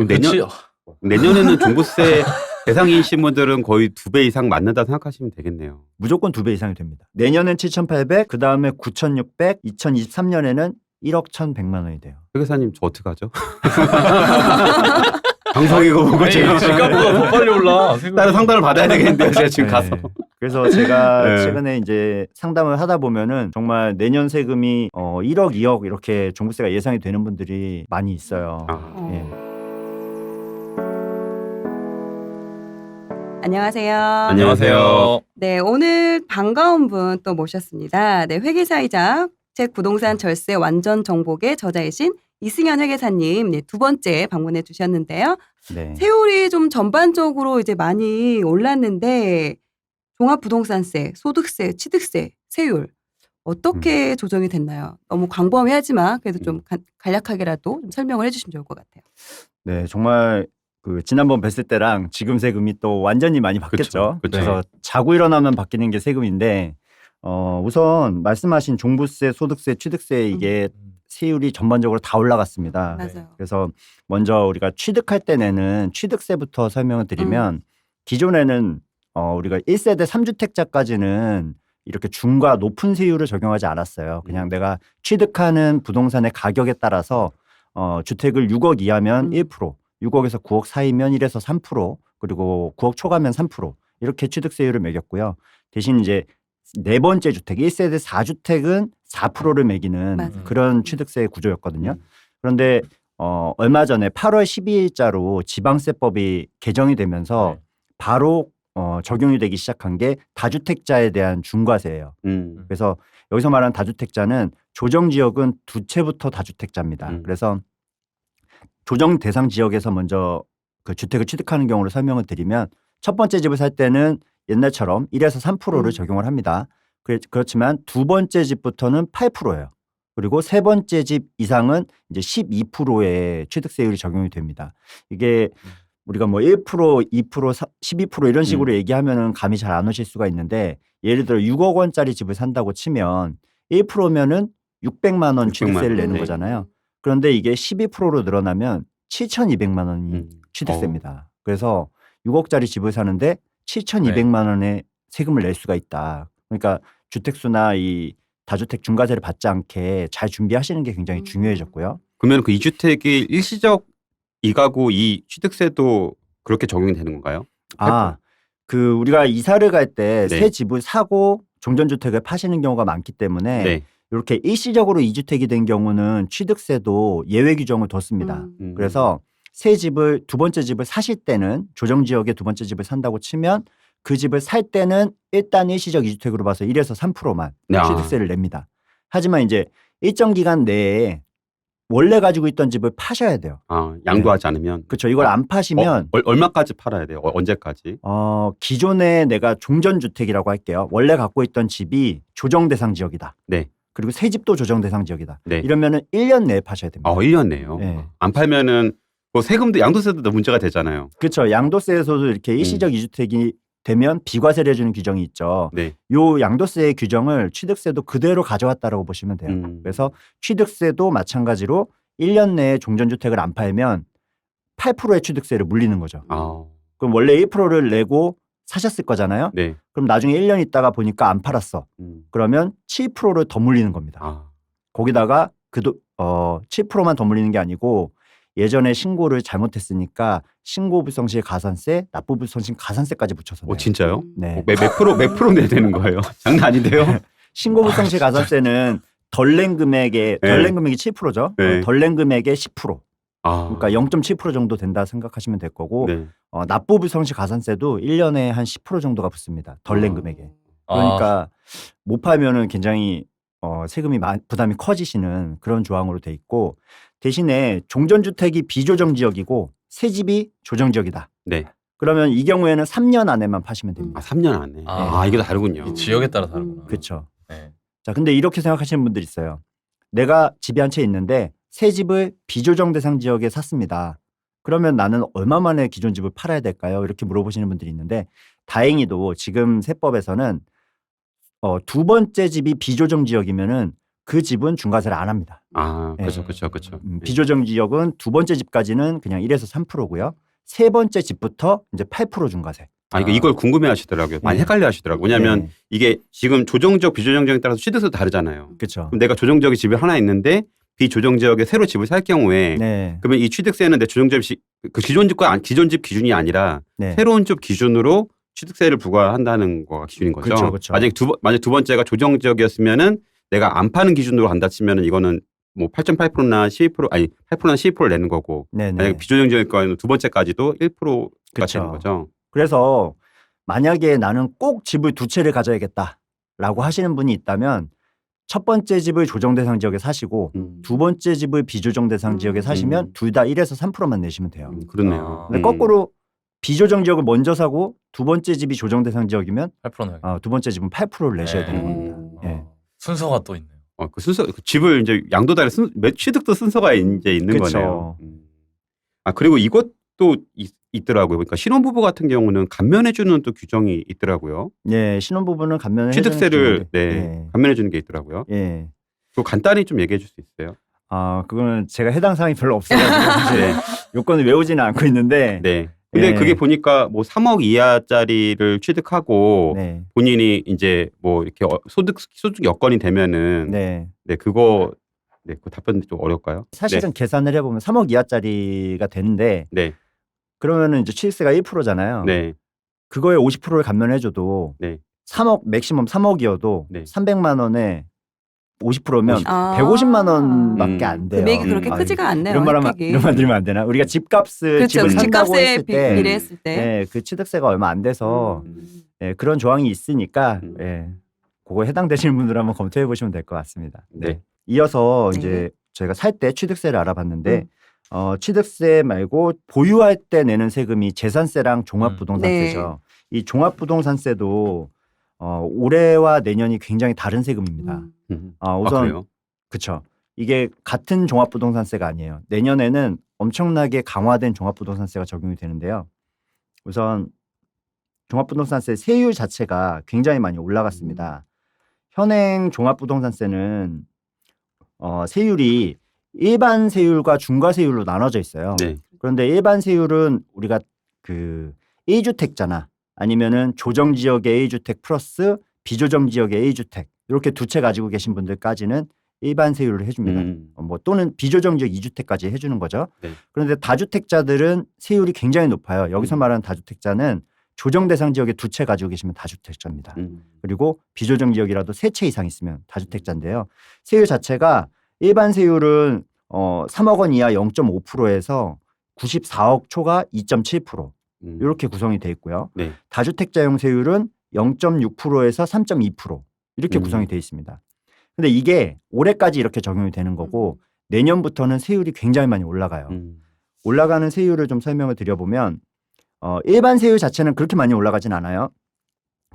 그럼 그치. 내년에는 종부세 대상이신 분들은 거의 2배 이상 맞는다 생각하시면 되겠네요. 무조건 2배 이상이 됩니다. 내년엔 7,800, 그 다음에 9,600, 2023년에는 1억 1,100만 원이 돼요. 회계사님 저 어떡하죠? 방송이고 뭐고 아니, 지금 집값보다 더 빨리 올라. 다른 상담을 받아야 되겠는데요. 제가 지금 네. 가서. 그래서 제가 네. 최근에 이제 상담을 하다 보면은 정말 내년 세금이 1억, 2억 이렇게 종부세가 예상이 되는 분들이 많이 있어요. 아, 예. 안녕하세요. 안녕하세요. 네, 오늘 반가운 분 또 모셨습니다. 네, 회계사이자 책 부동산 절세 완전 정복의 저자이신 이승현 회계사님, 네, 두 번째 방문해 주셨는데요. 네. 세율이 좀 전반적으로 이제 많이 올랐는데 종합부동산세, 소득세, 취득세, 세율 어떻게 조정이 됐나요? 너무 광범위하지만 그래도 좀 간략하게라도 좀 설명을 해주시면 좋을 것 같아요. 네, 정말 그 지난번 뵀을 때랑 지금 세금이 또 완전히 많이 바뀌었죠. 그쵸. 그래서 자고 일어나면 바뀌는 게 세금인데 우선 말씀하신 종부세, 소득세, 취득세 이게 세율이 전반적으로 다 올라갔습니다. 맞아요. 그래서 먼저 우리가 취득할 때 내는 취득세부터 설명을 드리면 기존에는 우리가 1세대 3주택자까지는 이렇게 중과 높은 세율을 적용하지 않았어요. 그냥 내가 취득하는 부동산의 가격에 따라서 주택을 6억 이하면 1%, 6억에서 9억 사이면 1에서 3%, 그리고 9억 초과면 3% 이렇게 취득세율을 매겼고요. 대신 이제 네 번째 주택, 1세대 4주택은 4%를 매기는 맞아요. 그런 취득세 구조였거든요. 그런데 얼마 전에 8월 12일자로 지방세법이 개정이 되면서 바로 적용이 되기 시작한 게 다주택자에 대한 중과세예요. 그래서 여기서 말하는 다주택자는 조정지역은 두 채부터 다주택자입니다. 그래서 조정 대상 지역에서 먼저 그 주택을 취득하는 경우를 설명을 드리면 첫 번째 집을 살 때는 옛날처럼 1에서 3%를 적용을 합니다. 그렇지만 두 번째 집부터는 8%예요. 그리고 세 번째 집 이상은 이제 12%의 취득세율이 적용이 됩니다. 이게 우리가 뭐 1%, 2%, 12% 이런 식으로 얘기하면은 감이 잘 안 오실 수가 있는데 예를 들어 6억 원짜리 집을 산다고 치면 1%면은 600만 원 취득세를 내는 네. 거잖아요. 그런데 이게 12%로 늘어나면 7,200만 원이 취득세입니다. 그래서 6억짜리 집을 사는데 7,200만 원의 세금을 낼 수가 있다. 그러니까 주택수나 이 다주택 중과세를 받지 않게 잘 준비하시는 게 굉장히 중요해졌고요. 그러면 그 2주택이 일시적 2가구 이 취득세도 그렇게 적용이 되는 건가요? 그 우리가 이사를 갈 때 네. 새 집을 사고 종전주택을 파시는 경우가 많기 때문에 네. 이렇게 일시적으로 2주택이 된 경우는 취득세도 예외 규정을 뒀습니다. 그래서 새 집을 두 번째 집을 사실 때는 조정지역에 두 번째 집을 산다고 치면 그 집을 살 때는 일단 일시적 2주택으로 봐서 1에서 3%만 취득세를 냅니다. 하지만 이제 일정 기간 내에 원래 가지고 있던 집을 파셔야 돼요. 양도하지 않으면. 그렇죠. 이걸 안 파시면 얼마까지 팔아야 돼요? 언제까지? 기존에 내가 종전주택이라고 할게요. 원래 갖고 있던 집이 조정 대상 지역이다. 네. 그리고 새 집도 조정 대상 지역이다. 네. 이러면은 1년 내에 파셔야 됩니다. 1년 내요. 네. 안 팔면은 뭐 세금도 양도세도 문제가 되잖아요. 그렇죠. 양도세에서도 이렇게 일시적 2주택이 되면 비과세를 해주는 규정이 있죠. 네. 요 양도세의 규정을 취득세도 그대로 가져왔다라고 보시면 돼요. 그래서 취득세도 마찬가지로 1년 내에 종전주택을 안 팔면 8%의 취득세를 물리는 거죠. 그럼 원래 1%를 내고 사셨을 거잖아요. 네. 그럼 나중에 1년 있다가 보니까 안 팔았어. 그러면 7%를 더 물리는 겁니다. 거기다가 7%만 더 물리는 게 아니고 예전에 신고를 잘못했으니까 신고불성실 가산세, 납부불성실 가산세까지 붙여서 내요. 진짜요? 네. 몇 프로 내야 되는 거예요? 장난 아닌데요? 신고불성실 가산세는 덜 낸 금액이 7%죠. 네. 덜 낸 금액의 10%. 그러니까 아, 0.7% 정도 된다 생각하시면 될 거고 네. 납부불성실 가산세도 1년에 한 10% 정도가 붙습니다. 덜 낸 금액에. 그러니까 못 팔면은 굉장히 세금이 부담이 커지시는 그런 조항으로 돼 있고 대신에 종전주택이 비조정 지역이고 새 집이 조정 지역이다. 네. 그러면 이 경우에는 3년 안에만 파시면 됩니다. 3년 안에. 이게 다르군요. 이 지역에 따라 다르구나. 그렇죠. 네. 자, 근데 이렇게 생각하시는 분들이 있어요. 내가 집이 한 채 있는데 새 집을 비조정 대상 지역에 샀습니다. 그러면 나는 얼마 만에 기존 집을 팔아야 될까요? 이렇게 물어보시는 분들이 있는데 다행히도 지금 세법에서는 두 번째 집이 비조정 지역이면은 그 집은 중과세를 안 합니다. 아, 네. 그렇죠, 그렇죠, 그렇죠. 비조정 지역은 두 번째 집까지는 그냥 1에서 3%고요. 세 번째 집부터 이제 8% 중과세. 그러니까 이걸 궁금해하시더라고요. 많이 네. 헷갈려하시더라고요. 왜냐하면 이게 지금 조정적, 비조정 지역에 따라서 취득세도 다르잖아요. 그렇죠. 그럼 내가 조정 지역에 집이 하나 있는데 비조정 지역에 새로 집을 살 경우에 네. 그러면 이 취득세는 내 조정 지역 그 기존 집과 기존 집 기준이 아니라 네. 새로운 집 기준으로 취득세를 부과한다는 거가 기준인 거죠. 그렇죠, 그렇죠. 만약 두 번째가 조정 지역이었으면은 내가 안 파는 기준으로 간다 치면은 이거는 뭐 8.8%나 12% 아니 8%나 12%를 내는 거고 네네. 만약 비조정 지역일 경우에는 두 번째까지도 1%가 그쵸. 되는 거죠. 그래서 만약에 나는 꼭 집을 두 채를 가져야겠다라고 하시는 분이 있다면 첫 번째 집을 조정 대상 지역에 사시고 두 번째 집을 비조정 대상 지역에 사시면 둘 다 1에서 3%만 내시면 돼요. 그렇네요. 근데 거꾸로 비조정 지역을 먼저 사고 두 번째 집이 조정 대상 지역이면 8%는 두 번째 집은 8%를 내셔야 되는 겁니다. 예. 순서가 또 있네요. 그 순서 그 집을 이제 양도달에 취득도 순서가 이제 있는 그쵸. 거네요. 그리고 이것도 있더라고요. 그러니까 신혼부부 같은 경우는 감면해주는 또 규정이 있더라고요. 예, 신혼부부는 감면을 취득세를 해주는 감면해주는 게 있더라고요. 예. 그거 간단히 좀 얘기해 줄 수 있어요? 그거는 제가 해당 사항이 별로 없어가지고 네. 요건을 외우지는 않고 있는데. 네. 근데 예. 그게 보니까 뭐 3억 이하짜리를 취득하고 네. 본인이 이제 뭐 이렇게 소득 여건이 되면은 네. 그거 그 답변이 좀 어려울까요? 사실은 계산을 해보면 3억 이하짜리가 되는데 네. 그러면은 이제 취득세가 1%잖아요. 네. 그거에 50%를 감면해줘도 네. 3억 맥시멈 3억이어도 네. 300만 원에 50%면 50. 150만 원밖에 안 돼요. 금액이 그렇게 음. 크지가 않네요. 이런 말 하면 혜택이. 이런 말 들으면 안 되나? 우리가 집값을 그렇죠. 집을 산다고 집값에 했을 때 비례했을 때. 예, 그 취득세가 얼마 안 돼서 예, 그런 조항이 있으니까 예, 그거 해당되시는 분들 한번 검토해 보시면 될 것 같습니다. 네. 이어서 네. 이제 저희가 살 때 취득세를 알아봤는데 취득세 말고 보유할 때 내는 세금이 재산세랑 종합부동산세죠. 이 종합부동산세도 올해와 내년이 굉장히 다른 세금입니다. 우선 그래요? 그렇죠. 이게 같은 종합부동산세가 아니에요. 내년에는 엄청나게 강화된 종합부동산세가 적용이 되는데요. 우선 종합부동산세 세율 자체가 굉장히 많이 올라갔습니다. 현행 종합부동산세는 세율이 일반 세율과 중과 세율로 나눠져 있어요. 네. 그런데 일반 세율은 우리가 그 A주택자나 아니면은 조정 지역의 A주택 플러스 비조정 지역의 A주택 이렇게 두 채 가지고 계신 분들까지는 일반 세율을 해줍니다. 뭐 또는 비조정 지역 2주택까지 해주는 거죠. 네. 그런데 다주택자들은 세율이 굉장히 높아요. 여기서 말하는 다주택자는 조정 대상 지역에 두 채 가지고 계시면 다주택자입니다. 그리고 비조정 지역이라도 세 채 이상 있으면 다주택자인데요. 세율 자체가 일반 세율은 3억 원 이하 0.5%에서 94억 초가 2.7% 이렇게 구성이 돼 있고요. 네. 다주택자용 세율은 0.6%에서 3.2% 이렇게 구성이 돼 있습니다. 근데 이게 올해까지 이렇게 적용이 되는 거고 내년부터는 세율이 굉장히 많이 올라가요. 올라가는 세율을 좀 설명을 드려보면 일반 세율 자체는 그렇게 많이 올라가진 않아요.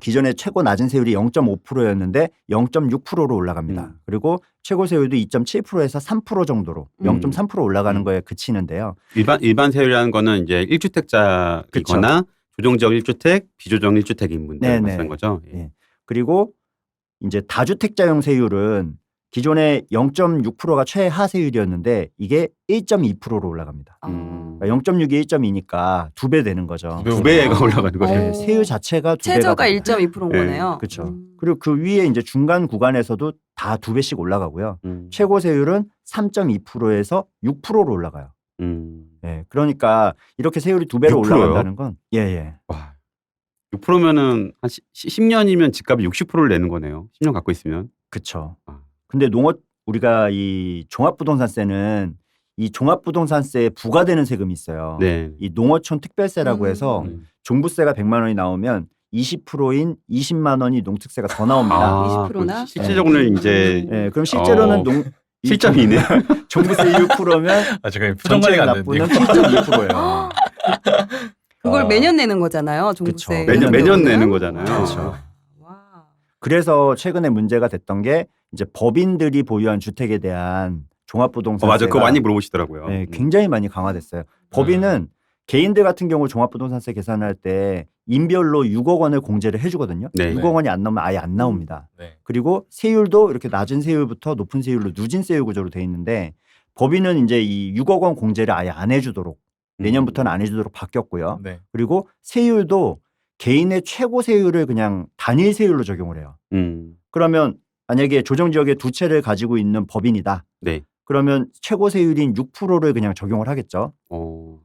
기존에 최고 낮은 세율이 0.5%였는데 0.6%로 올라갑니다. 그리고 최고 세율도 2.7%에서 3% 정도로 0.3% 올라가는 거에 그치는데요. 일반 세율이라는 거는 이제 1주택자이거나 조정지역 1주택, 비조정 1주택인 분들 말씀하는 거죠. 예. 그리고 이제 다주택자용 세율은 기존에 0.6%가 최하 세율이었는데 이게 1.2%로 올라갑니다. 그러니까 0.6이 1.2니까 2배 되는 거죠. 두 배가 올라가는 거죠. 네, 세율 자체가 2배가 최저가 1.2%인 네. 거네요. 그렇죠. 그리고 그 위에 이제 중간 구간에서도 다 2배씩 올라가고요. 최고 세율은 3.2%에서 6%로 올라가요. 네, 그러니까 이렇게 세율이 2배로 6%요? 올라간다는 건 와, 6%면은 한 10년이면 집값이 60%를 내는 거네요. 10년 갖고 있으면. 그렇죠. 근데 우리가 이 종합부동산세는 이 종합부동산세에 부과되는 세금이 있어요. 네. 이 농어촌 특별세라고 해서 종부세가 100만 원이 나오면 20%인 20만 원이 농특세가 더 나옵니다. 20%나? 실질적으로는 이제 네, 그럼 실제로는 실점이네. 종부세 6%면 제가 표정 관리가 안 납부는 되는데. 7.2%예요. 그걸 매년 내는 거잖아요. 종부세. 그쵸. 매년 내는 거잖아요. 그렇죠. 와. 그래서 최근에 문제가 됐던 게 이제 법인들이 보유한 주택에 대한 종합부동산세가 맞아. 그거 많이 물어보시더라고요. 네, 굉장히 많이 강화됐어요. 법인은 개인들 같은 경우 종합부동산세 계산할 때 인별로 6억 원을 공제를 해주거든요. 네. 6억 원이 안 나오면 아예 안 나옵니다. 네. 그리고 세율도 이렇게 낮은 세율부터 높은 세율로 누진세율 구조로 돼 있는데 법인은 이제 이 6억 원 공제를 아예 안 해주도록 내년부터는 안 해주도록 바뀌었고요. 네. 그리고 세율도 개인의 최고 세율을 그냥 단일 세율로 적용을 해요. 그러면 만약에 조정지역에 두 채를 가지고 있는 법인이다. 네. 그러면 최고 세율인 6%를 그냥 적용을 하겠죠.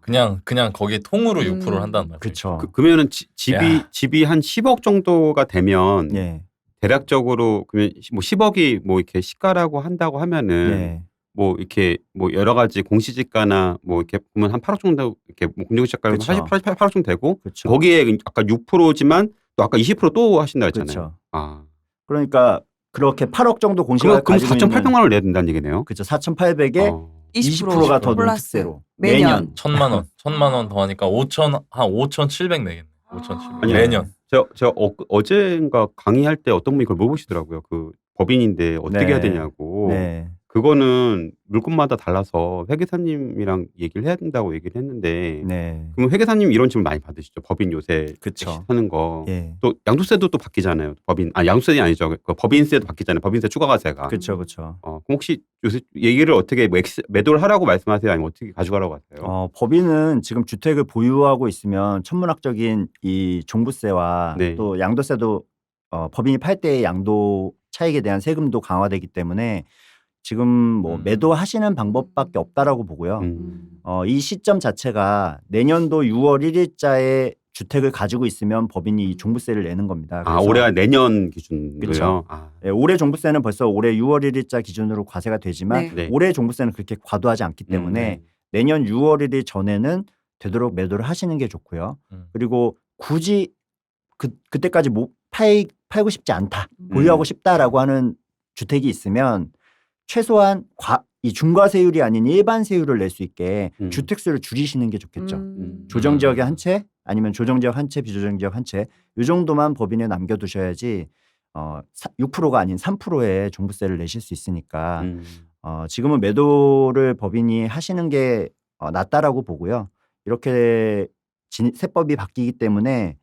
그냥 거기에 통으로 6%를 한다는 말이죠. 그렇죠. 그러면은 야. 집이 한 10억 정도가 되면 예. 대략적으로 그러면 뭐 10억이 뭐 이렇게 시가라고 한다고 하면은 네. 뭐 이렇게 뭐 여러 가지 공시지가나 뭐 이렇게 보면 한 8억 정도 이렇게 뭐 공시지가로 그쵸. 8억 정도 되고 그렇죠. 거기에 아까 6%지만 또 아까 20%또 하신다 했잖아요. 그렇죠. 아. 그러니까 그렇게 8억 정도 공시가 그럼 가지고 4,800만 있는 원을 내야 된다는 얘기네요. 그렇죠. 4,800에 20%가 더 플러스 농특세로 매년. 1,000만 원. 1,000만 원 더 하니까 5,700 내겠네. 5,700. 아니, 매년. 제가 어젠가 강의할 때 어떤 분이 그걸 물어보시더라고요. 그 법인인데 어떻게 네. 해야 되냐고. 네. 그거는 물건마다 달라서 회계사님이랑 얘기를 해야 된다고 얘기를 했는데 네. 그럼 회계사님 이런 질문 많이 받으시죠. 법인 요새 그쵸. 하는 거. 예. 또 양도세도 또 바뀌잖아요. 양도세는 아니죠. 그 법인세도 바뀌잖아요. 법인세 추가과세가. 그렇죠. 그렇죠. 그럼 혹시 요새 얘기를 어떻게 매도를 하라고 말씀하세요? 아니면 어떻게 가져가라고 하세요? 법인은 지금 주택을 보유하고 있으면 천문학적인 이 종부세와 네. 또 양도세도 법인이 팔 때의 양도 차익에 대한 세금도 강화되기 때문에 지금 뭐 매도하시는 방법밖에 없다라고 보고요. 이 시점 자체가 내년도 6월 1일자에 주택을 가지고 있으면 법인이 이 종부세를 내는 겁니다. 아, 올해가 내년 기준으로요? 그쵸. 아. 예, 올해 종부세는 벌써 올해 6월 1일자 기준으로 과세가 되지만 네. 네. 올해 종부세는 그렇게 과도하지 않기 때문에 네. 내년 6월 1일 전에는 되도록 매도를 하시는 게 좋고요. 그리고 굳이 그때까지 팔고 싶지 않다, 보유하고 싶다라고 하는 주택이 있으면 최소한 이 중과세율이 아닌 일반 세율을 낼 수 있게 주택수를 줄이시는 게 좋겠죠. 조정지역의 한 채 아니면 조정지역 한 채, 비조정지역 한 채 이 정도만 법인에 남겨두셔야지 6%가 아닌 3%의 종부세를 내실 수 있으니까 지금은 매도를 법인이 하시는 게 낫다라고 보고요. 이렇게 세법이 바뀌기 때문에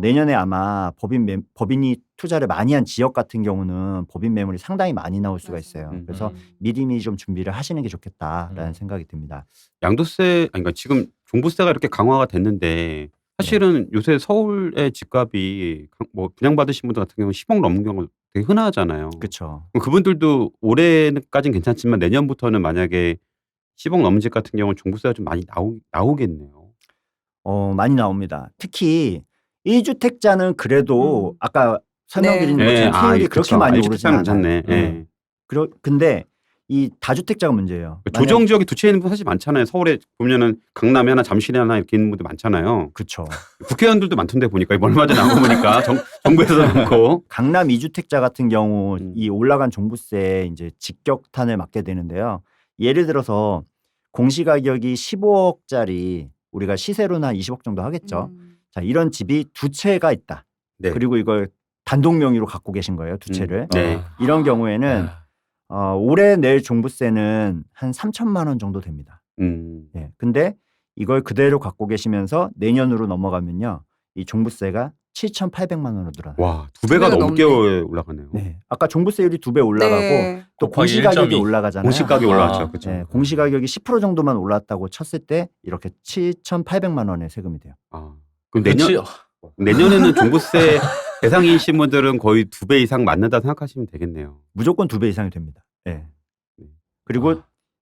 내년에 아마 법인이 투자를 많이 한 지역 같은 경우는 법인 매물이 상당히 많이 나올 수가 있어요. 그래서 미리미리 좀 준비를 하시는 게 좋겠다라는 생각이 듭니다. 양도세, 그러니까 지금 종부세가 이렇게 강화가 됐는데 사실은 요새 서울의 집값이 뭐 분양받으신 분들 같은 경우는 10억 넘는 경우가 되게 흔하잖아요. 그렇죠. 그분들도 올해까지는 괜찮지만 내년부터는 만약에 10억 넘는 집 같은 경우는 종부세가 좀 많이 나오겠네요. 많이 나옵니다. 특히 1주택자는 그래도 아까 설명드린 네. 것처럼 세율이 그렇게 많이 오르지 않아요. 괜찮네. 네. 근데 이 다주택자가 문제예요. 조정 지역이 두 채 있는 분 사실 많잖아요. 서울에 보면은 강남에 하나, 잠실에 하나 이렇게 있는 분들 많잖아요. 그렇죠. 국회의원들도 많던데 보니까 얼마 전에 나온 거 보니까 정부에서 그렇고. 강남 2주택자 같은 경우 이 올라간 종부세에 이제 직격탄을 맞게 되는데요. 예를 들어서 공시가격이 15억짜리 우리가 시세로는 한 20억 정도 하겠죠. 자, 이런 집이 두 채가 있다. 네. 그리고 이걸 단독 명의로 갖고 계신 거예요. 두 채를. 네. 이런 경우에는 올해 낼 종부세는 한 3천만 원 정도 됩니다. 예. 근데 이걸 그대로 갖고 계시면서 내년으로 넘어가면요. 이 종부세가 7,800만 원으로 늘어나요. 와, 두 배가 넘게 올라가네요. 네. 아까 종부세율이 2배 올라가고 네. 또 곱하기 공시가격이 1.2. 올라가잖아요. 공시가격이 올라갔죠. 그렇죠. 네, 공시가격이 10% 정도만 올랐다고 쳤을 때 이렇게 7,800만 원의 세금이 돼요. 그럼 그치? 내년에는 종부세 대상이신 분들은 거의 2배 이상 맞는다 생각하시면 되겠네요. 무조건 2배 이상이 됩니다. 네. 그리고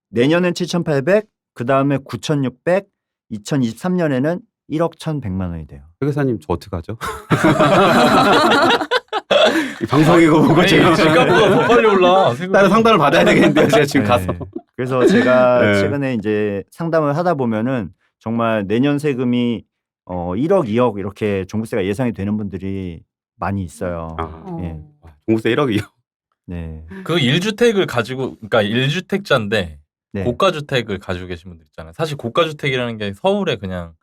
내년엔 7,800, 그 다음에 9,600, 2023년에는 1억 1,100만 원이 돼요. 회계사님 저 어떡하죠? 이 방송 이거 보고 아니, 제가 집값보다 더 빨리 올라. 다른 상담을 받아야 되겠는데요. 제가 지금 네. 가서. 그래서 제가 네. 최근에 이제 상담을 하다 보면은 정말 내년 세금이 1억, 2억 이렇게 종부세가 예상이 되는 분들이 많이 있어요. 예. 종부세 1억이요. 네. 그 1주택을 가지고, 그러니까 1주택자인데 네. 고가주택을 가지고 계신 분들 있잖아요. 사실 고가주택이라는 게 서울에 그냥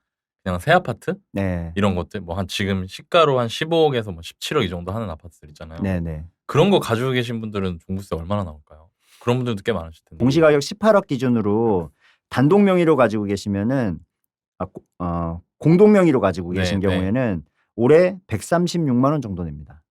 새 아파트 네. 이런 것들 뭐 한 지금 시가로 한 15억에서 뭐 17억 이 정도 하는 아파트들 있잖아요. 네, 네. 그런 거 가지고 계신 분들은 종부세 얼마나 나올까요? 그런 분들도 꽤 많으실 텐데. 공시가격 18억 기준으로 단독 명의로 가지고 계시면은 공동 명의로 가지고 계신 네, 네. 경우에는 올해 136만 원 정도 냅니다.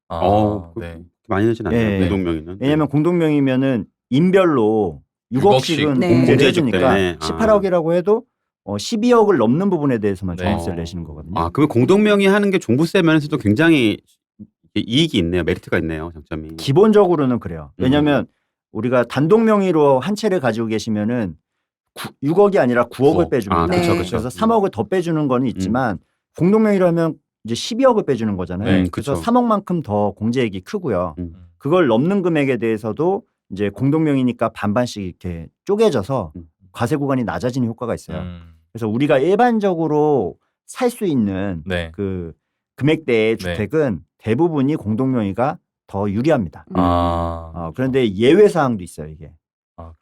네. 많이 내진 않아요. 예. 공동명의는. 왜냐하면 공동명의면은 인별로 6억씩은 네. 공제를 공제해주기 해주니까 때문에. 18억이라고 해도 12억을 넘는 부분에 대해서만 네. 종부세를 내시는 거거든요. 아, 그러면 공동명의 하는 게 종부세 면에서도 굉장히 이익이 있네요. 메리트가 있네요. 장점이. 기본적으로는 그래요. 왜냐하면 우리가 단독 명의로 한 채를 가지고 계시면은 6억이 아니라 9억을 9억. 빼줍니다. 아, 그렇죠, 네. 그렇죠. 그래서 3억을 더 빼주는 거는 있지만 공동 명의로 하면 이제 12억을 빼주는 거잖아요. 네, 그래서 그렇죠. 3억만큼 더 공제액이 크고요. 음. 그걸 넘는 금액에 대해서도 이제 공동 명의니까 반반씩 이렇게 쪼개져서 과세 구간이 낮아지는 효과가 있어요. 그래서 우리가 일반적으로 살 수 있는 네. 그 금액대의 네. 주택은 대부분이 공동 명의가 더 유리합니다. 그런데 예외 사항도 있어요, 이게.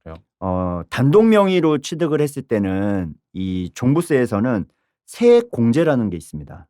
그래요? 단독 명의로 취득을 했을 때는 이 종부세에서는 세액 공제라는 게 있습니다.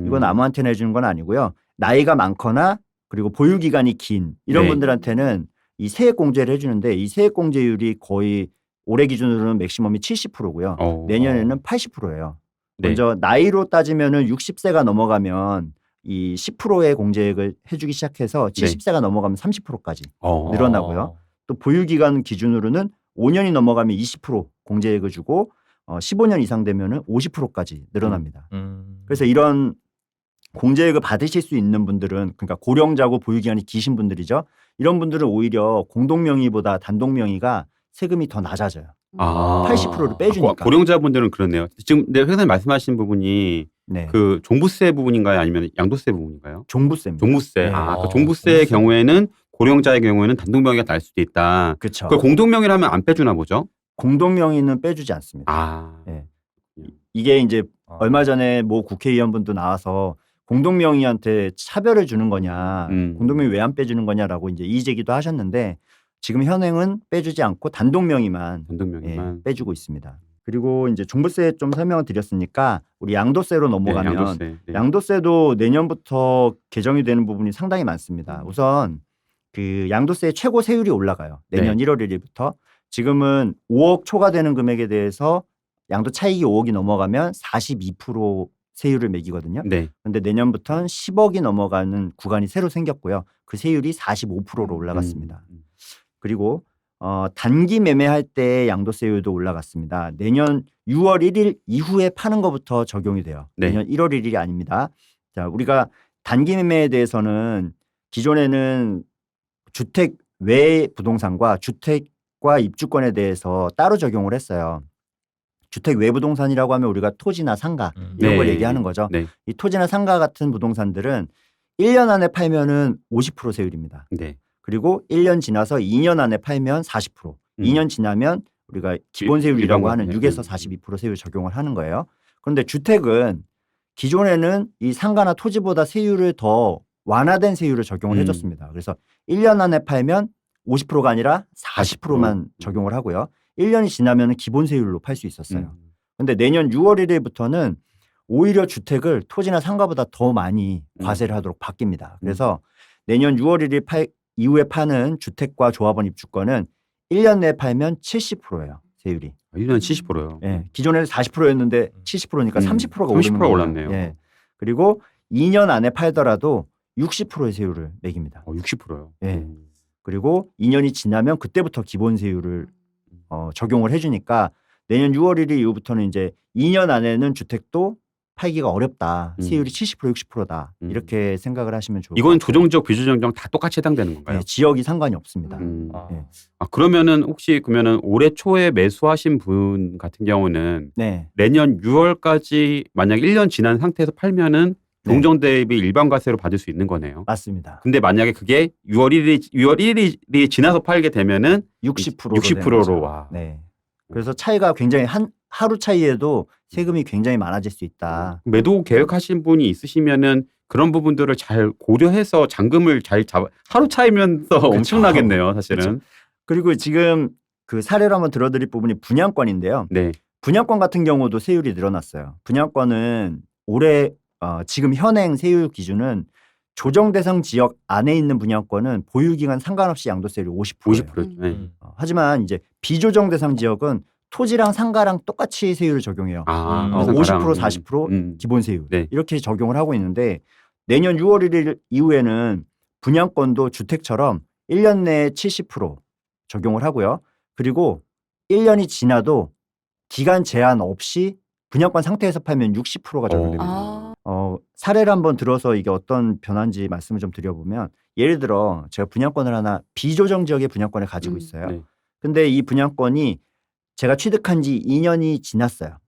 이건 아무한테나 해주는 건 아니고요. 나이가 많거나 그리고 보유 기간이 긴 이런 네. 분들한테는 이 세액 공제를 해주는데 이 세액 공제율이 거의 올해 기준으로는 맥시멈이 70%고요. 내년에는 80%예요. 네. 먼저 나이로 따지면은 60세가 넘어가면 이 10%의 공제액을 해주기 시작해서 70세가 넘어가면 30%까지 늘어나고요. 또 보유 기간 기준으로는 5년이 넘어가면 20% 공제액을 주고 15년 이상 되면은 50%까지 늘어납니다. 그래서 이런 공제액을 받으실 수 있는 분들은 그러니까 고령자고 보유 기간이 기신 분들이죠. 이런 분들은 오히려 공동 명의보다 단독 명의가 세금이 더 낮아져요. 80%를 빼주니까. 고령자분들은 그렇네요. 지금 내 회장님 말씀하신 부분이 네. 그 종부세 부분인가요? 아니면 양도세 부분인가요? 종부세입니다. 종부세. 네. 그 종부세의 종부세. 경우에는 고령자의 경우에는 단독 명의가 날 수도 있다. 그렇죠. 그걸 공동 명의라면 안 빼주나 보죠? 공동 명의는 빼주지 않습니다. 네. 이게 이제 얼마 전에 모 국회의원분도 나와서 공동 명의한테 차별을 주는 거냐, 공동 명의 왜 안 빼주는 거냐라고 이제 이의 제기도 하셨는데 지금 현행은 빼주지 않고 단독 명의만 빼주고 있습니다. 그리고 이제 종부세 좀 설명을 드렸으니까 우리 양도세로 넘어가면 양도세도 내년부터 개정이 되는 부분이 상당히 많습니다. 우선 그 양도세의 최고 세율이 올라가요. 내년 1월 1일부터. 지금은 5억 초과되는 금액에 대해서 양도 차익이 5억이 넘어가면 42% 세율을 매기거든요. 그런데 내년부터는 10억이 넘어가는 구간이 새로 생겼고요. 그 세율이 45%로 올라갔습니다. 그리고 단기 매매할 때 양도세율도 올라갔습니다. 내년 6월 1일 이후에 파는 것부터 적용이 돼요. 내년 1월 1일이 아닙니다. 자, 우리가 단기 매매에 대해서는 기존에는 주택 외 부동산과 주택과 입주권에 대해서 따로 적용을 했어요. 주택 외 부동산이라고 하면 우리가 토지나 상가 이런 걸 얘기하는 거죠. 이 토지나 상가 같은 부동산들은 1년 안에 팔면은 50% 세율입니다. 그리고 1년 지나서 2년 안에 팔면 40%, 2년 지나면 우리가 기본 세율이라고 하는 6에서 42% 세율 적용을 하는 거예요. 그런데 주택은 기존에는 이 상가나 토지보다 세율을 더 완화된 세율을 적용을 해줬습니다. 그래서 1년 안에 팔면 50%가 아니라 40%만 적용을 하고요. 1년이 지나면 기본 세율로 팔 수 있었어요. 그런데 내년 6월 1일부터는 오히려 주택을 토지나 상가보다 더 많이 과세를 하도록 바뀝니다. 그래서 내년 6월 1일 이후에 파는 주택과 조합원 입주권은 1년 내에 팔면 70%예요. 세율이. 1년 70%요. 예. 기존에는 40%였는데 70%니까 30%가 오르는 30% 거예요. 올랐네요. 예. 그리고 2년 안에 팔더라도 60%의 세율을 매깁니다. 60%요. 예. 그리고 2년이 지나면 그때부터 기본 세율을 적용을 해주니까 내년 6월 1일 이후부터는 이제 2년 안에는 주택도 팔기가 어렵다. 세율이 70% 60%다. 이렇게 생각을 하시면 좋을 것 같아요. 이건 조정지역 비조정지역 다 똑같이 해당되는 건가요? 네, 지역이 상관이 없습니다. 네. 그러면은 혹시 그러면은 올해 초에 매수하신 분 같은 경우는 내년 6월까지 만약 1년 지난 상태에서 팔면은 동정 대비 일반 과세로 받을 수 있는 거네요. 맞습니다. 근데 만약에 그게 6월 1일이 지나서 팔게 되면은 60%로 와. 네. 그래서 차이가 굉장히 하루 차이에도 세금이 굉장히 많아질 수 있다. 매도 계획하신 분이 있으시면은 그런 부분들을 잘 고려해서 잔금을 잘 하루 차이면서 엄청나겠네요, 사실은. 그쵸. 그리고 지금 그 사례로 한번 들어드릴 부분이 분양권인데요. 분양권 같은 경우도 세율이 늘어났어요. 분양권은 올해 지금 현행 세율 기준은 조정 대상 지역 안에 있는 분양권은 보유 기간 상관없이 양도세율이 50%예요. 50%. 하지만 이제 비조정 대상 지역은 토지랑 상가랑 똑같이 세율을 적용해요. 50% 40% 기본 세율 네. 이렇게 적용을 하고 있는데 내년 6월 1일 이후에는 분양권도 주택처럼 1년 내에 70% 적용을 하고요. 그리고 1년이 지나도 기간 제한 없이 분양권 상태에서 팔면 60%가 적용됩니다. 사례를 한번 들어서 이게 어떤 변화인지 말씀을 좀 드려보면 예를 들어 제가 분양권을 하나 비조정 지역의 분양권을 가지고 있어요. 네. 근데 이 분양권이 제가 취득한 지 2년이 지났어요.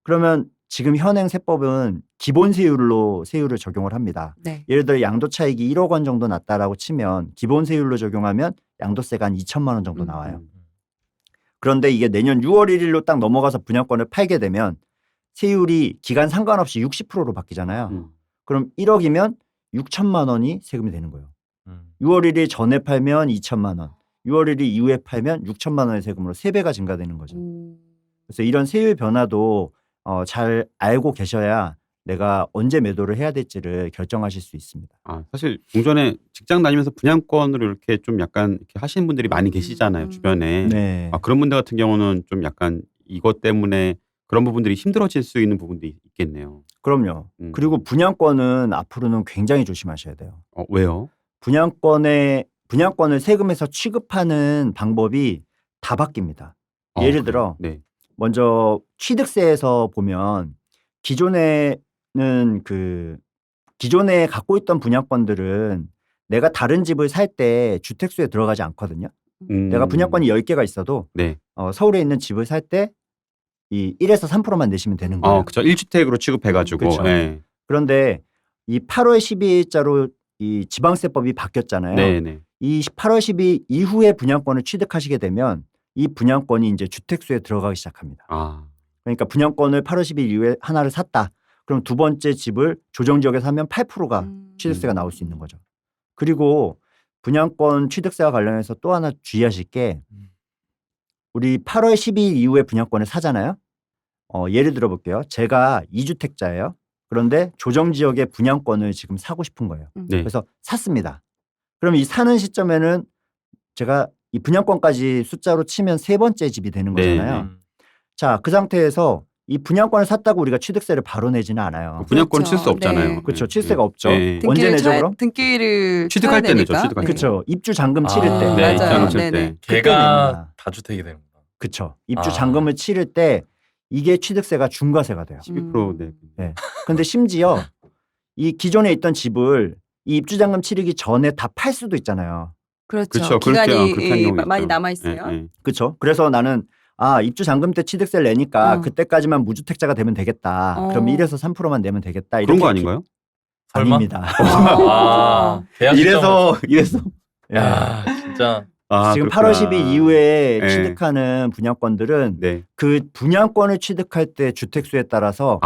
그러면 지금 현행 세법은 기본 세율로 세율을 적용을 합니다. 네. 예를 들어 양도 차익이 1억 원 정도 났다라고 치면 기본 세율로 적용하면 양도세가 한 2천만 원 정도 나와요. 그런데 이게 내년 6월 1일로 딱 넘어가서 분양권을 팔게 되면 세율이 기간 상관없이 60%로 바뀌잖아요. 그럼 1억이면 6천만 원이 세금이 되는 거예요. 6월 1일 전에 팔면 2천만 원, 6월 1일 이후에 팔면 6천만 원의 세금으로 3배가 증가되는 거죠. 그래서 이런 세율 변화도 잘 알고 계셔야 내가 언제 매도를 해야 될지를 결정하실 수 있습니다. 사실 종전에 직장 다니면서 분양권으로 이렇게 좀 약간 이렇게 하시는 분들이 많이 계시잖아요, 주변에. 네. 그런 분들 같은 경우는 좀 약간 이것 때문에 그런 부분들이 힘들어질 수 있는 부분도 있겠네요. 그럼요. 그리고 분양권은 앞으로는 굉장히 조심하셔야 돼요. 왜요? 분양권을 세금에서 취급하는 방법이 다 바뀝니다. 예를 들어 네. 먼저 취득세에서 보면 기존에 갖고 있던 분양권들은 내가 다른 집을 살 때 주택수에 들어가지 않거든요. 내가 분양권이 10개가 있어도 네. 서울에 있는 집을 살 때 이 1에서 3%만 내시면 되는 거예요. 그렇죠. 1주택으로 취급해가지고. 그렇죠. 네. 그런데 이 8월 12일자로 이 지방세법이 바뀌었잖아요. 네. 이 8월 12일 이후에 분양권을 취득하시게 되면 이 분양권이 이제 주택수에 들어가기 시작합니다. 그러니까 분양권을 8월 12일 이후에 하나를 샀다. 그럼 두 번째 집을 조정지역에 사면 8%가 취득세가 나올 수 있는 거죠. 그리고 분양권 취득세와 관련해서 또 하나 주의하실 게 우리 8월 12일 이후에 분양권을 사잖아요. 예를 들어 볼게요. 제가 2주택자예요. 그런데 조정지역의 분양권을 지금 사고 싶은 거예요. 네. 그래서 샀습니다. 그럼 이 사는 시점에는 제가 이 분양권까지 숫자로 치면 세 번째 집이 되는 거잖아요. 자, 그 상태에서 이 분양권을 샀다고 우리가 취득세를 바로 내지는 않아요. 분양권 그렇죠. 칠 수 없잖아요. 네. 그렇죠. 칠세가 없죠. 네. 언제 내죠 그럼? 등기를 취득할 때 내죠. 되니까. 취득할 때. 그렇죠. 입주 잔금 치를 때. 네. 맞아요. 칠 때. 네네. 그때 걔가 냅니다. 다주택이 되는구나. 그렇죠. 입주 잔금을 치를 때 이게 취득세가 중과세가 돼요. 12% 네. 네. 근데 심지어 이 기존에 있던 집을 이 입주 잔금 치르기 전에 다 팔 수도 있잖아요. 그렇죠. 기간이 많이 남아 있어요. 그렇죠. 그래서 나는 입주 잔금 때 취득세를 내니까 그때까지만 무주택자가 되면 되겠다. 그럼 1에서 3%만 내면 되겠다. 그런 거 아닌가요? 설마? 아닙니다. 이래서 야, 진짜. 지금 그렇구나. 8월 10일 이후에 네. 취득하는 분양권들은 네. 그 분양권을 취득할 때 주택수에 따라서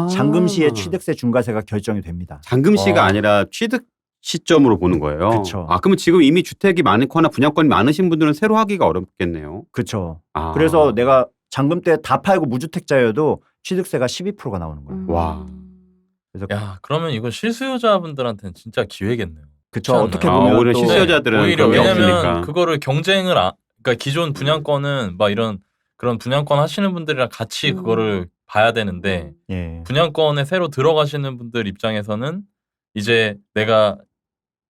잔금 시에 취득세 중과세가 결정이 됩니다. 잔금 시가 아니라 취득 시점으로 보는 거예요. 그쵸. 그러면 지금 이미 주택이 많거나 분양권이 많으신 분들은 새로 하기가 어렵겠네요. 그렇죠. 그래서 내가 잔금 때 다 팔고 무주택자여도 취득세가 12%가 나오는 거예요. 와. 그래서 그러면 이거 실수요자분들한테는 진짜 기회겠네요. 그렇죠. 어떻게 보면 오히려 또 실수요자들은 오히려 그런 게 왜냐면 없으니까. 그거를 경쟁을 그러니까 기존 분양권은 막 그런 분양권 하시는 분들이랑 같이 그거를 봐야 되는데 예. 분양권에 새로 들어가시는 분들 입장에서는 이제 내가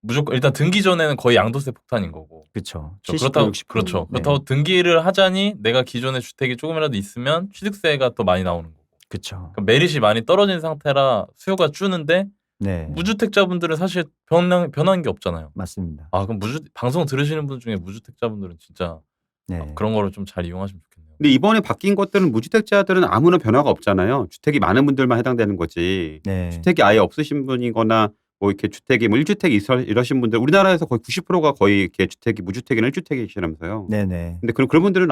무조건 일단 등기 전에는 거의 양도세 폭탄인 거고. 그렇죠. 그렇다고 60%. 그렇죠. 네. 그렇다고 등기를 하자니 내가 기존에 주택이 조금이라도 있으면 취득세가 또 많이 나오는 거고. 그렇죠. 그러니까 메릿이 많이 떨어진 상태라 수요가 주는데 네. 무주택자분들은 사실 변한 게 없잖아요. 맞습니다. 그럼 방송 들으시는 분 중에 무주택자분들은 진짜 네. 그런 거를 좀 잘 이용하시면 좋겠네요. 근데 이번에 바뀐 것들은 무주택자들은 아무런 변화가 없잖아요. 주택이 많은 분들만 해당되는 거지. 네. 주택이 아예 없으신 분이거나 뭐 이렇게 주택이 1주택 이러신 분들 우리나라에서 거의 90%가 거의 이렇게 주택이 무주택이나 1주택이시라면서요. 네네. 근데 그런 분들은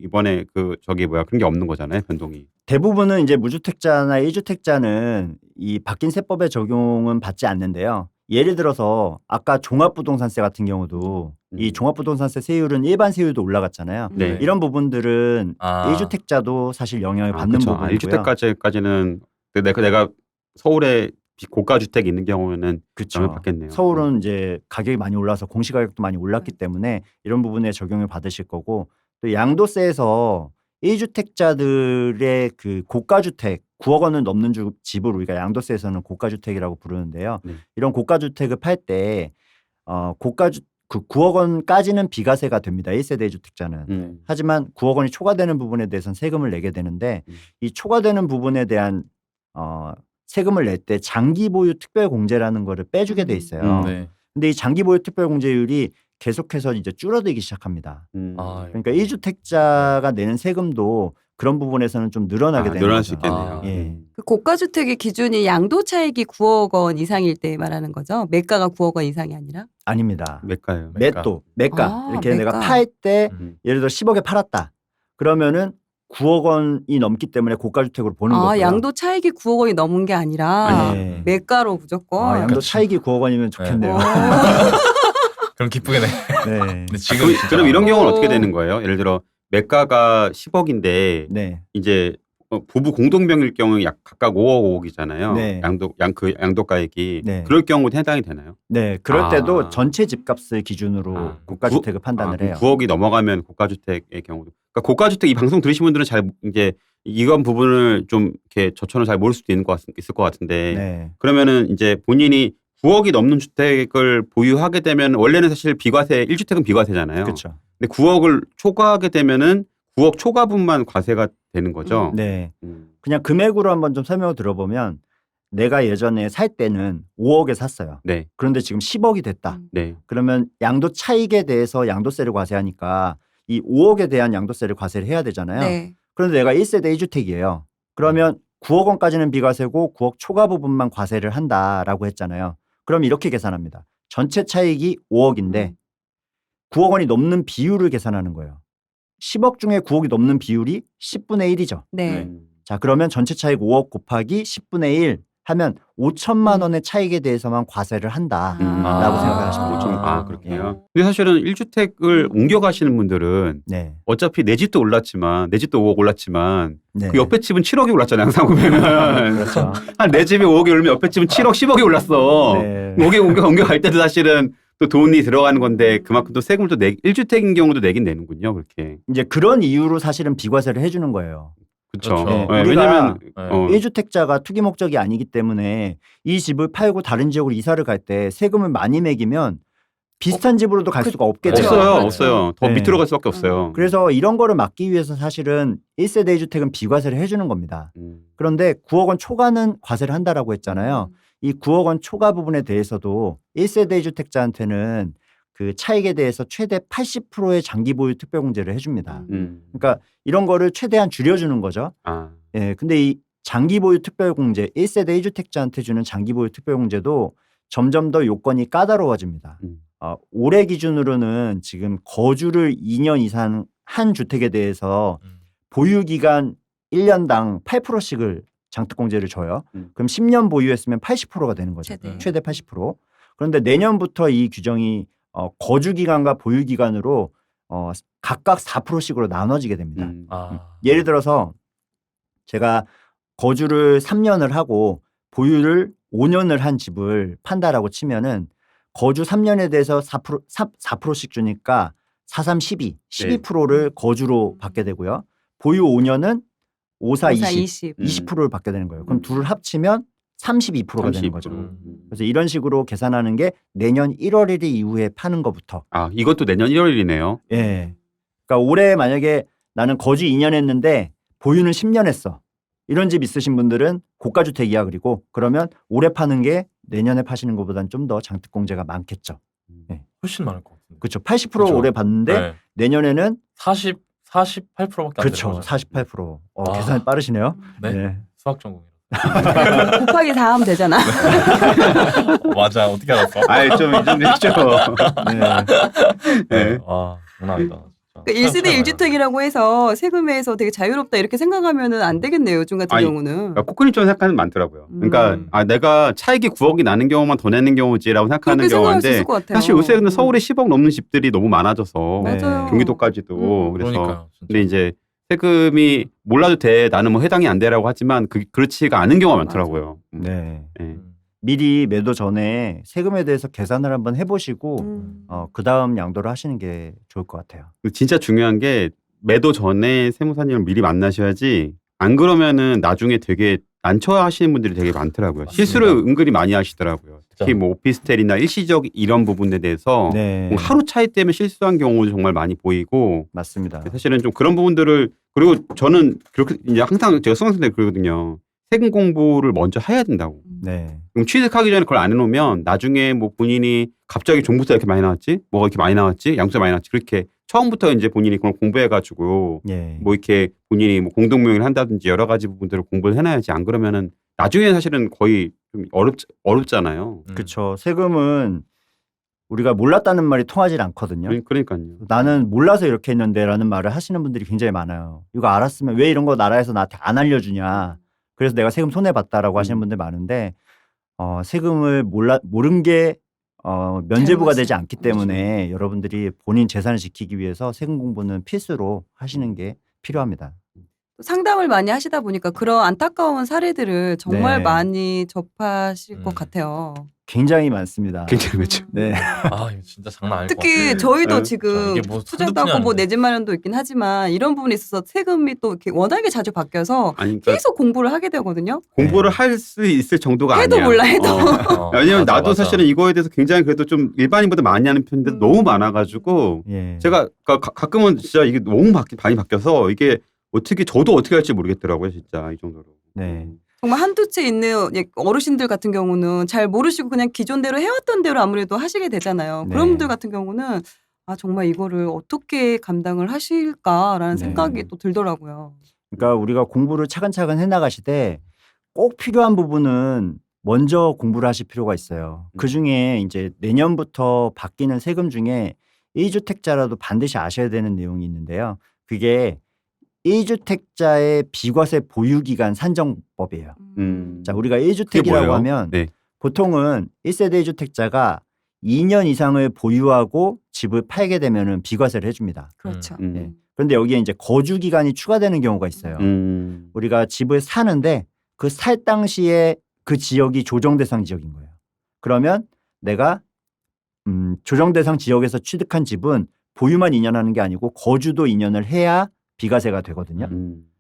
이번에 그런 게 없는 거잖아요. 변동이. 대부분은 이제 무주택자나 1주택자는 이 바뀐 세법의 적용은 받지 않는데요. 예를 들어서 아까 종합부동산세 같은 경우도 이 종합부동산세 세율은 일반 세율도 올라갔잖아요. 네. 이런 부분들은 1주택자도 사실 영향을 받는 그렇죠. 부분이고요. 1주택까지는 내가 서울에 고가 주택이 있는 경우에는 영향을 받겠네요. 서울은 이제 가격이 많이 올라서 공시가격도 많이 올랐기 때문에 이런 부분에 적용을 받으실 거고 또 양도세에서 A주택자들의 그 고가주택 9억 원을 넘는 집을 우리가 양도세에서는 고가주택이라고 부르는데요. 네. 이런 고가주택을 팔 때 그 9억 원까지는 비과세가 됩니다. 1세대 주택자는. 하지만 9억 원이 초과되는 부분에 대해서는 세금을 내게 되는데 이 초과되는 부분에 대한 세금을 낼 때 장기 보유 특별 공제라는 거를 빼주게 돼 있어요. 네. 근데 이 장기 보유 특별 공제율이 계속해서 이제 줄어들기 시작합니다. 아, 그러니까 1주택자가 내는 세금도 그런 부분에서는 좀 늘어나게 되는 늘어날 거죠. 수 있겠네요. 예. 그 고가주택의 기준이 양도 차익이 9억 원 이상일 때 말하는 거죠. 매가가 9억 원 이상이 아니라. 아닙니다. 매가요. 매도, 매가. 아, 이렇게 매가. 내가 팔 때 음. 예를 들어 10억에 팔았다. 그러면은 9억 원이 넘기 때문에 고가주택으로 보는 거고요. 양도 차익이 9억 원이 넘은 게 아니라 네. 매가로 무조건. 양도 그치. 차익이 9억 원이면 좋겠네요. 그럼 기쁘겠네. 네. 근데 지금 그럼 이런 경우는 오. 어떻게 되는 거예요? 예를 들어 매가가 10억인데 네. 이제 부부 공동명일 경우 약 각각 5억 5억이잖아요. 네. 양도가액이 네. 그럴 경우도 해당이 되나요? 네. 그럴 아. 때도 전체 집값을 기준으로 고가주택을 판단을 해요. 9억이 넘어가면 고가주택의 경우도. 그러니까 고가주택 이 방송 들으신 분들은 잘 이제 이건 부분을 좀 이렇게 저처럼 잘 모를 수도 있을 것 같은데 네. 그러면은 이제 본인이 9억이 넘는 주택을 보유하게 되면 원래는 사실 비과세 1주택은 비과세잖아요. 그렇죠. 근데 9억을 초과하게 되면은 9억 초과분만 과세가 되는 거죠. 네. 그냥 금액으로 한번 좀 설명을 들어보면 내가 예전에 살 때는 5억에 샀어요. 네, 그런데 지금 10억이 됐다. 네, 그러면 양도 차익에 대해서 양도세를 과세하니까 이 5억에 대한 양도세를 과세를 해야 되잖아요. 네. 그런데 내가 1세대 1주택이에요. 그러면 9억 원까지는 비과세고 9억 초과 부분만 과세를 한다라고 했잖아요. 그럼 이렇게 계산합니다. 전체 차익이 5억인데 9억 원이 넘는 비율을 계산하는 거예요. 10억 중에 9억이 넘는 비율이 10분의 1이죠. 네. 자, 그러면 전체 차익 5억 곱하기 10분의 1 하면 5천만 원의 차익에 대해서만 과세를 한다라고 생각하시면 되죠. 그렇군요. 근데 사실은 1주택을 옮겨가시는 분들은 네. 어차피 내 집도 올랐지만 내 집도 5억 올랐지만 네. 그 옆에 집은 7억이 올랐잖아요. 항상 보면 그렇죠. 한 내 집이 5억이 오르면 옆에 집은 7억, 10억이 올랐어. 네. 5억에 옮겨갈 때도 사실은 또 돈이 들어가는 건데 그만큼 또 세금을 또 1주택인 경우도 내긴 내는군요. 그렇게. 이제 그런 이유로 사실은 비과세를 해주는 거예요. 그렇죠. 그렇죠. 네, 왜냐면 네. 1주택자가 투기 목적이 아니기 때문에 이 집을 팔고 다른 지역으로 이사를 갈 때 세금을 많이 매기면 비슷한 집으로도 갈 수가 없게 돼요. 없어요. 그렇죠. 없어요. 더 네. 밑으로 갈 수밖에 없어요. 그래서 이런 거를 막기 위해서 사실은 1세대 1주택은 비과세를 해주는 겁니다. 그런데 9억 원 초과는 과세를 한다라고 했잖아요. 이 9억 원 초과 부분에 대해서도 1세대 1주택자한테는 그 차익에 대해서 최대 80%의 장기 보유 특별공제를 해줍니다. 그러니까 이런 거를 최대한 줄여주는 거죠. 예, 근데 이 장기 보유 특별공제 1세대 1주택자한테 주는 장기 보유 특별공제도 점점 더 요건이 까다로워집니다. 올해 기준으로는 지금 거주를 2년 이상 한 주택에 대해서 보유 기간 1년당 8%씩을 장특공제를 줘요. 그럼 10년 보유했으면 80%가 되는 거죠. 최대 80%. 그런데 내년부터 이 규정이 거주 기간과 보유 기간으로 각각 4%씩으로 나눠지게 됩니다. 예를 들어서 제가 거주를 3년을 하고 보유를 5년을 한 집을 판다라고 치면은 거주 3년에 대해서 4%씩 주니까 4, 3, 12, 12%를 거주로 받게 되고요. 보유 5년은 5, 4, 20, 20%를 받게 되는 거예요. 그럼 둘을 합치면 32%가 되는 거죠. 그래서 이런 식으로 계산하는 게 내년 1월 1일 이후에 파는 것부터. 이것도 내년 1월이네요. 예. 그러니까 올해 만약에 나는 거주 2년 했는데 보유는 10년 했어. 이런 집 있으신 분들은 고가주택이야. 그러면 올해 파는 게 내년에 파시는 것보다는 좀 더 장특공제가 많겠죠. 네. 훨씬 많을 것 같은데. 그렇죠. 80% 그렇죠. 올해 받는데 네. 내년에는 48%밖에 안 되는 그렇죠. 거죠. 48%. 계산이 빠르시네요. 네. 네. 수학 전공이라. 곱하기 4 하면 되잖아. 맞아. 어떻게 알았어? 좀 해줘. 네. 문화이다. 1세대 1주택이라고 해서 세금에서 되게 자유롭다 이렇게 생각하면은 안 되겠네요. 요즘 같은 경우는. 코코님처럼 생각하는 많더라고요. 그러니까 내가 차익이 9억이 나는 경우만 더 내는 경우지라고 생각하는 경우인데 사실 요새 근데 서울에 10억 넘는 집들이 너무 많아져서 맞아요. 경기도까지도 그래서 그러니까요, 진짜. 근데 이제 세금이 몰라도 돼 나는 뭐 해당이 안 되라고 하지만 그렇지가 않은 경우가 많더라고요. 네. 미리 매도 전에 세금에 대해서 계산을 한번 해보시고 그 다음 양도를 하시는 게 좋을 것 같아요. 진짜 중요한 게 매도 전에 세무사님을 미리 만나셔야지 안 그러면은 나중에 되게 난처하시는 분들이 되게 많더라고요. 맞습니다. 실수를 은근히 많이 하시더라고요. 특히 진짜. 뭐 오피스텔이나 일시적 이런 부분에 대해서 네. 뭐 하루 차이 때문에 실수한 경우도 정말 많이 보이고 맞습니다. 사실은 좀 그런 부분들을 그리고 저는 그렇게 이제 항상 제가 수강생 때 그러거든요. 세금 공부를 먼저 해야 된다고. 네. 그럼 취득하기 전에 그걸 안 해놓으면 나중에 뭐 본인이 갑자기 종부세 이렇게 많이 나왔지? 뭐가 이렇게 많이 나왔지? 양도세 많이 나왔지? 그렇게 처음부터 이제 본인이 그걸 공부해가지고 예. 뭐 이렇게 본인이 뭐 공동명의를 한다든지 여러 가지 부분들을 공부를 해놔야지 안 그러면은 나중에 사실은 거의 좀 어렵잖아요. 그렇죠. 세금은 우리가 몰랐다는 말이 통하지 않거든요. 그러니까요. 나는 몰라서 이렇게 했는데라는 말을 하시는 분들이 굉장히 많아요. 이거 알았으면 왜 이런 거 나라에서 나한테 안 알려주냐. 그래서 내가 세금 손해봤다라고 하시는 분들 많은데 세금을 모른 게 면제부가 되지 않기 때문에 여러분들이 본인 재산을 지키기 위해서 세금 공부는 필수로 하시는 게 필요합니다. 상담을 많이 하시다 보니까 그런 안타까운 사례들을 정말 네. 많이 접하실 것 같아요. 굉장히 많습니다. 굉장히 그렇죠. 네. 아 이거 진짜 장난 아닐 것 같아요. 특히 저희도 네. 지금 이게 뭐 투자도 한두 하고 뭐 푼이 내 집 마련도 있긴 하지만 이런 부분에 있어서 세금이 또 이렇게 워낙에 자주 바뀌어서 아니, 그러니까 계속 공부를 하게 되거든요. 공부를 할 수 있을 정도가 해도 아니야. 몰라, 해도. 왜냐면 맞아, 나도 맞아. 사실은 이거에 대해서 굉장히 그래도 좀 일반인보다 많이 하는 편인데 너무 많아가지고 예. 제가 가끔은 진짜 이게 너무 많이 바뀌어서 이게 저도 어떻게 할지 모르겠더라고요, 진짜 이 정도로. 네. 정말 한두 채 있는 어르신들 같은 경우는 잘 모르시고 그냥 기존대로 해왔던 대로 아무래도 하시게 되잖아요. 네. 그런 분들 같은 경우는 정말 이거를 어떻게 감당을 하실까라는 네. 생각이 또 들더라고요. 그러니까 우리가 공부를 차근차근 해나가시되 꼭 필요한 부분은 먼저 공부를 하실 필요가 있어요. 그 중에 이제 내년부터 바뀌는 세금 중에 1주택자라도 반드시 아셔야 되는 내용이 있는데요. 그게 1주택자의 비과세 보유기간 산정법이에요. 자, 우리가 그게 1주택이라고 뭐예요? 하면 네. 보통은 1세대 1주택자가 2년 이상을 보유하고 집을 팔게 되면은 비과세를 해줍니다. 그렇죠. 네. 그런데 여기에 이제 거주 기간이 추가되는 경우가 있어요. 우리가 집을 사는데 그 살 당시에 그 지역이 조정 대상 지역인 거예요. 그러면 내가 조정 대상 지역에서 취득한 집은 보유만 2년 하는 게 아니고 거주도 2년을 해야 비과세가 되거든요.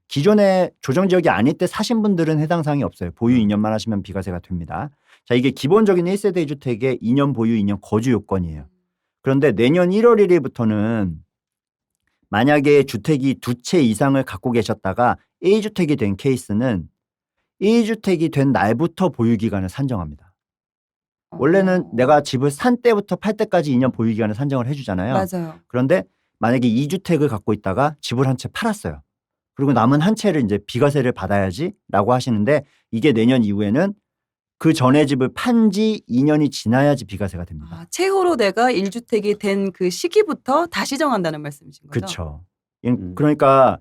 기존에 조정 지역이 아닐 때 사신 분들은 해당 사항이 없어요. 보유 2년만 하시면 비과세가 됩니다. 자, 이게 기본적인 1세대 1주택의 2년 보유 2년 거주 요건이에요. 그런데 내년 1월 1일부터는 만약에 주택이 2채 이상을 갖고 계셨다가 1주택이 된 케이스는 1주택이 된 날부터 보유기간을 산정합니다. 원래는 내가 집을 산 때부터 팔 때까지 2년 보유기간을 산정을 해주잖아요. 맞아요. 그런데 만약에 2주택을 갖고 있다가 집을 한 채 팔았어요. 그리고 남은 한 채를 이제 비과세를 받아야지라고 하시는데 이게 내년 이후에는 그 전에 집을 판 지 2년이 지나야지 비과세가 됩니다. 최후로 내가 1주택이 된 그 시기부터 다시 정한다는 말씀이신 거죠? 그렇죠. 그러니까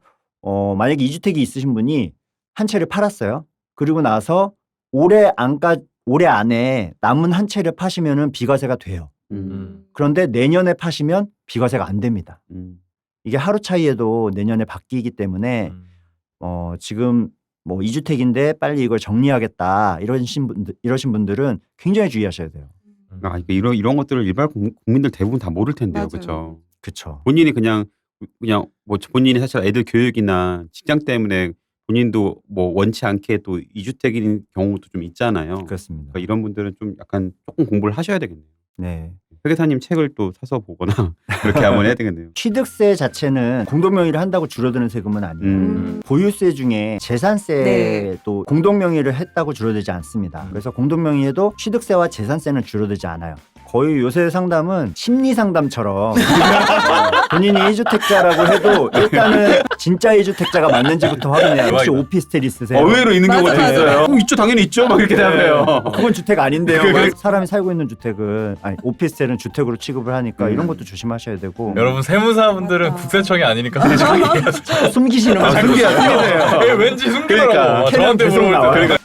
만약에 2주택이 있으신 분이 한 채를 팔았어요. 그리고 나서 올해 안에 남은 한 채를 파시면은 비과세가 돼요. 그런데 내년에 파시면 비과세가 안 됩니다. 이게 하루 차이에도 내년에 바뀌기 때문에 지금 뭐 2주택인데 빨리 이걸 정리하겠다 이러신 분들은 굉장히 주의하셔야 돼요. 이런 것들을 일반 국민들 대부분 다 모를 텐데요, 맞아요. 그렇죠? 그렇죠. 본인이 그냥 뭐 본인이 사실 애들 교육이나 직장 때문에 본인도 뭐 원치 않게 또 2주택인 경우도 좀 있잖아요. 그렇습니다. 그러니까 이런 분들은 좀 약간 조금 공부를 하셔야 되겠네요. 네. 회계사님 책을 또 사서 보거나 그렇게 한번 해야 되겠네요. 취득세 자체는 공동명의를 한다고 줄어드는 세금은 아니에요. 보유세 중에 재산세도 공동명의를 했다고 줄어들지 않습니다. 그래서 공동명의에도 취득세와 재산세는 줄어들지 않아요. 거의 요새 상담은 심리 상담처럼 본인이 1주택자라고 해도 일단은 진짜 1주택자가 맞는지부터 확인해야 혹시 대박이다. 오피스텔 있으세요? 의외로 있는 경우가 좀 맞아, 있어요. 있죠, 당연히 있죠. 막 이렇게 대답해요. 그건 주택 아닌데요. 사람이 살고 있는 주택은 오피스텔은 주택으로 취급을 하니까 이런 것도 조심하셔야 되고. 여러분 세무사분들은 맞아. 국세청이 아니니까 솔직히 숨기시는 거 자꾸 숨기세요. 왠지 숨기더라고. 그러니까. 저한테 계속 물어볼 때 나와요. 그러니까